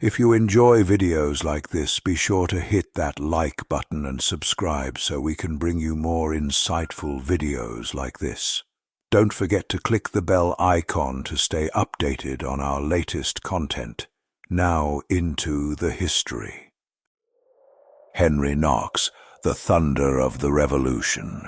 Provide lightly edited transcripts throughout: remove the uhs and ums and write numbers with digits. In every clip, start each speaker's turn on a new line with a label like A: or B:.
A: If you enjoy videos like this, be sure to hit that like button and subscribe so we can bring you more insightful videos like this. Don't forget to click the bell icon to stay updated on our latest content. Now into the history. Henry Knox, the thunder of the Revolution.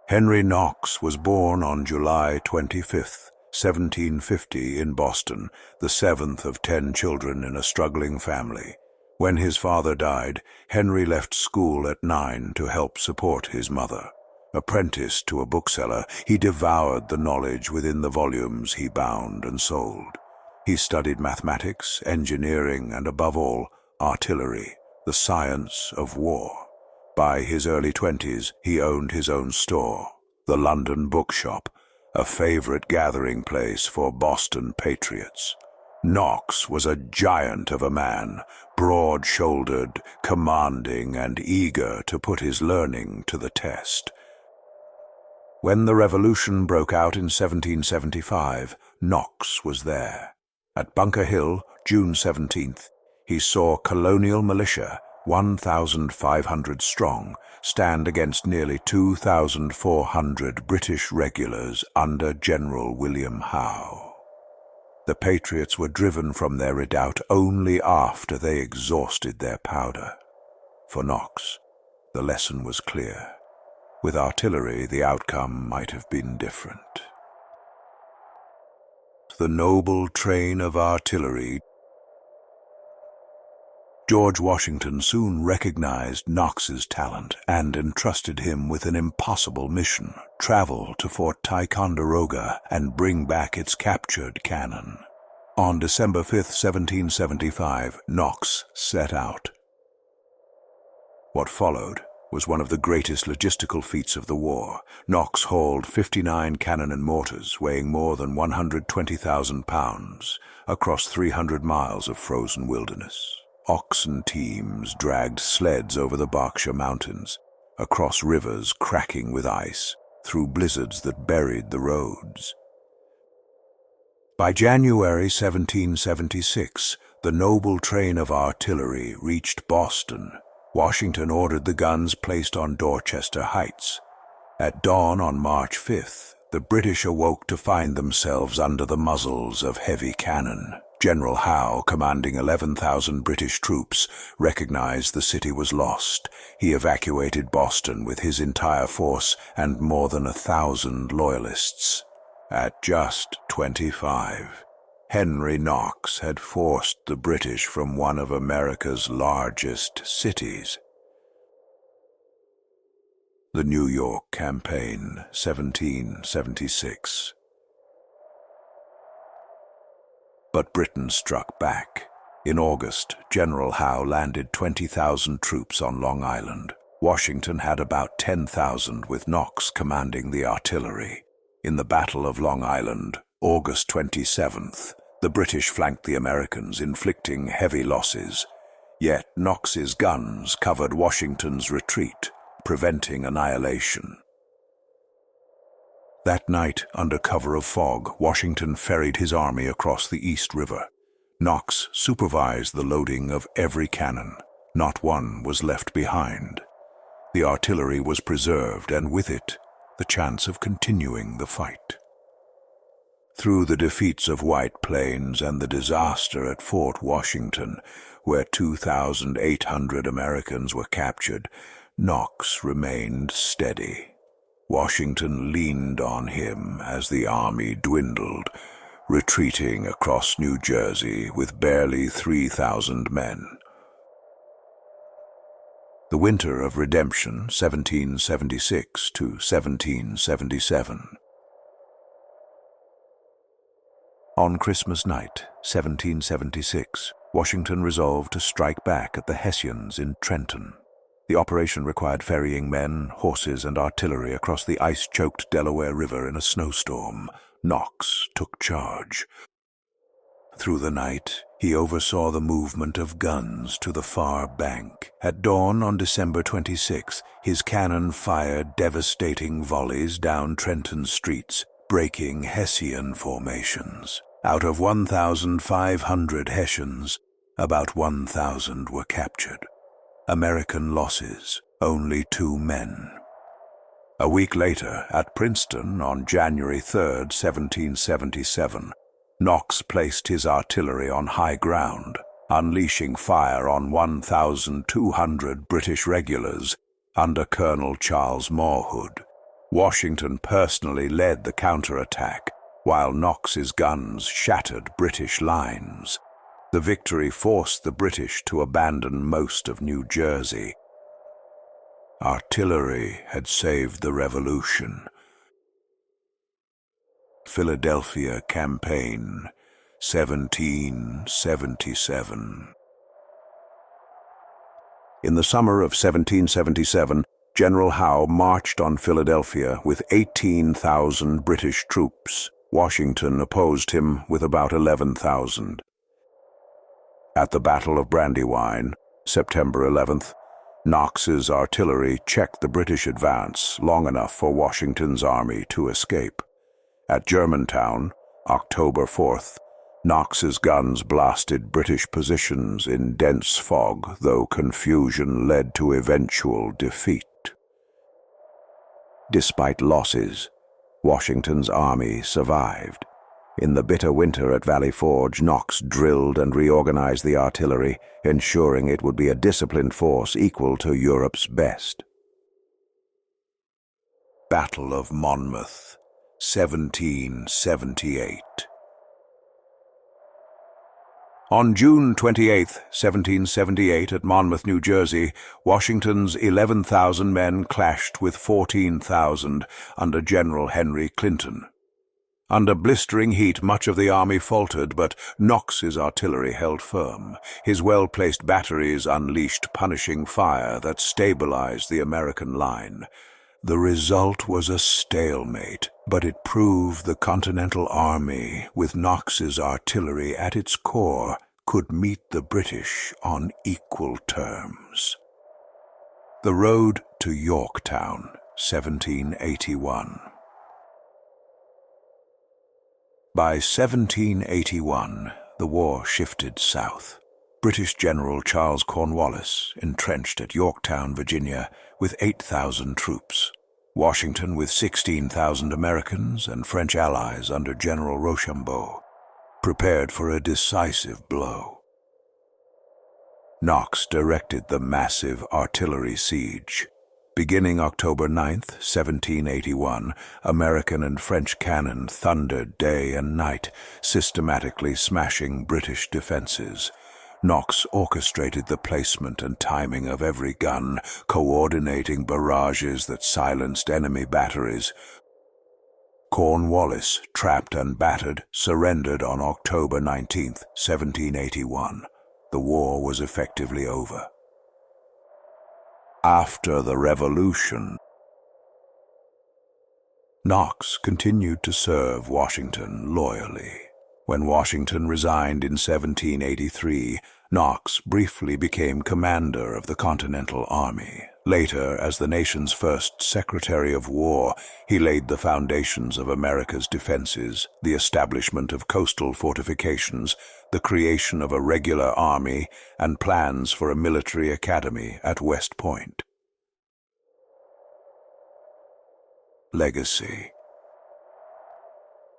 A: Henry Knox was born on July 25th, 1750 in Boston, the seventh of 10 children in a struggling family. When his father died, Henry left school at 9 to help support his mother. Apprenticed to a bookseller, he devoured the knowledge within the volumes he bound and sold. He studied mathematics, engineering, and above all, artillery, the science of war. By his early 20s, he owned his own store, the London Bookshop, a favorite gathering place for Boston patriots. Knox was a giant of a man, broad-shouldered, commanding, and eager to put his learning to the test. When the Revolution broke out in 1775, Knox was there. At Bunker Hill, June 17th, he saw colonial militia, 1,500 strong, stand against nearly 2,400 British regulars under General William Howe. The patriots were driven from their redoubt only after they exhausted their powder. For Knox, the lesson was clear. With artillery, the outcome might have been different. The noble train of artillery. George Washington soon recognized Knox's talent and entrusted him with an impossible mission: travel to Fort Ticonderoga and bring back its captured cannon. On December 5, 1775, Knox set out. What followed was one of the greatest logistical feats of the war. Knox hauled 59 cannon and mortars weighing more than 120,000 pounds across 300 miles of frozen wilderness. Oxen teams dragged sleds over the Berkshire Mountains, across rivers cracking with ice, through blizzards that buried the roads. By January 1776, the noble train of artillery reached Boston. Washington ordered the guns placed on Dorchester Heights. At dawn on March 5th, the British awoke to find themselves under the muzzles of heavy cannon. General Howe, commanding 11,000 British troops, recognized the city was lost. He evacuated Boston with his entire force and more than 1,000 loyalists. At just 25, Henry Knox had forced the British from one of America's largest cities. The New York Campaign, 1776. But Britain struck back. In August, General Howe landed 20,000 troops on Long Island. Washington had about 10,000, with Knox commanding the artillery. In the Battle of Long Island, August 27th, the British flanked the Americans, inflicting heavy losses. Yet Knox's guns covered Washington's retreat, preventing annihilation. That night, under cover of fog, Washington ferried his army across the East River. Knox supervised the loading of every cannon. Not one was left behind. The artillery was preserved, and with it, the chance of continuing the fight. Through the defeats of White Plains and the disaster at Fort Washington, where 2,800 Americans were captured, Knox remained steady. Washington leaned on him as the army dwindled, retreating across New Jersey with barely 3,000 men. The Winter of Redemption, 1776 to 1777. On Christmas night, 1776, Washington resolved to strike back at the Hessians in Trenton. The operation required ferrying men, horses, and artillery across the ice-choked Delaware River in a snowstorm. Knox took charge. Through the night, he oversaw the movement of guns to the far bank. At dawn on December 26, his cannon fired devastating volleys down Trenton streets, breaking Hessian formations. Out of 1,500 Hessians, about 1,000 were captured. American losses, only 2 men. A week later, at Princeton, on January 3, 1777, Knox placed his artillery on high ground, unleashing fire on 1,200 British regulars under Colonel Charles Morhood. Washington personally led the counterattack, while Knox's guns shattered British lines. The victory forced the British to abandon most of New Jersey. Artillery had saved the Revolution. Philadelphia Campaign, 1777. In the summer of 1777, General Howe marched on Philadelphia with 18,000 British troops. Washington opposed him with about 11,000. At the Battle of Brandywine, September 11th, Knox's artillery checked the British advance long enough for Washington's army to escape. At Germantown, October 4th, Knox's guns blasted British positions in dense fog, though confusion led to eventual defeat. Despite losses, Washington's army survived. In the bitter winter at Valley Forge, Knox drilled and reorganized the artillery, ensuring it would be a disciplined force equal to Europe's best. Battle of Monmouth, 1778. On June 28, 1778, at Monmouth, New Jersey, Washington's 11,000 men clashed with 14,000 under General Henry Clinton. Under blistering heat, much of the army faltered, but Knox's artillery held firm. His well-placed batteries unleashed punishing fire that stabilized the American line. The result was a stalemate, but it proved the Continental Army, with Knox's artillery at its core, could meet the British on equal terms. The road to Yorktown, 1781. By 1781, the war shifted south. British General Charles Cornwallis entrenched at Yorktown, Virginia, with 8,000 troops. Washington with 16,000 Americans and French allies under General Rochambeau, prepared for a decisive blow. Knox directed the massive artillery siege. Beginning October 9, 1781, American and French cannon thundered day and night, systematically smashing British defenses. Knox orchestrated the placement and timing of every gun, coordinating barrages that silenced enemy batteries. Cornwallis, trapped and battered, surrendered on October 19, 1781. The war was effectively over. After the Revolution, Knox continued to serve Washington loyally. When Washington resigned in 1783, Knox briefly became commander of the Continental Army. Later, as the nation's first Secretary of War, he laid the foundations of America's defenses, the establishment of coastal fortifications, the creation of a regular army, and plans for a military academy at West Point. Legacy.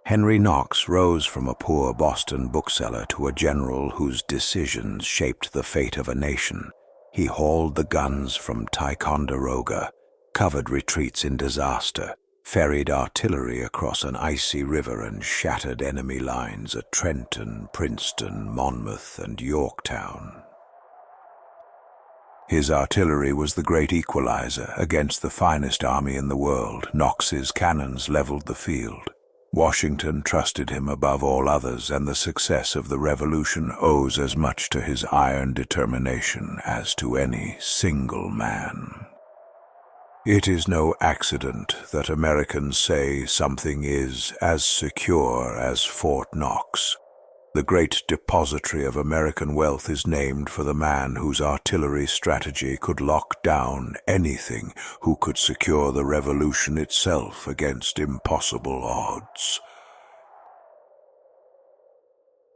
A: Henry Knox rose from a poor Boston bookseller to a general whose decisions shaped the fate of a nation. He hauled the guns from Ticonderoga, covered retreats in disaster, ferried artillery across an icy river, and shattered enemy lines at Trenton, Princeton, Monmouth, and Yorktown. His artillery was the great equalizer against the finest army in the world. Knox's cannons leveled the field. Washington trusted him above all others, and the success of the Revolution owes as much to his iron determination as to any single man. It is no accident that Americans say something is as secure as Fort Knox. The great depository of American wealth is named for the man whose artillery strategy could lock down anything, who could secure the Revolution itself against impossible odds.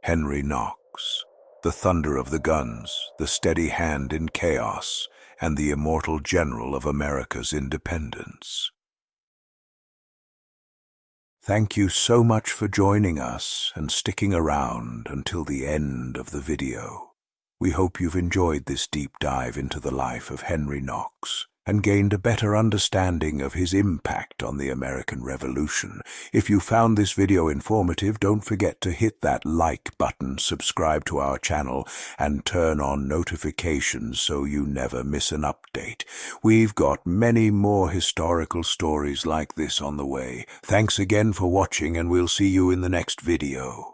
A: Henry Knox, the thunder of the guns, the steady hand in chaos, and the immortal general of America's independence. Thank you so much for joining us and sticking around until the end of the video. We hope you've enjoyed this deep dive into the life of Henry Knox and gained a better understanding of his impact on the American Revolution. If you found this video informative, don't forget to hit that like button, subscribe to our channel, and turn on notifications so you never miss an update. We've got many more historical stories like this on the way. Thanks again for watching, and we'll see you in the next video.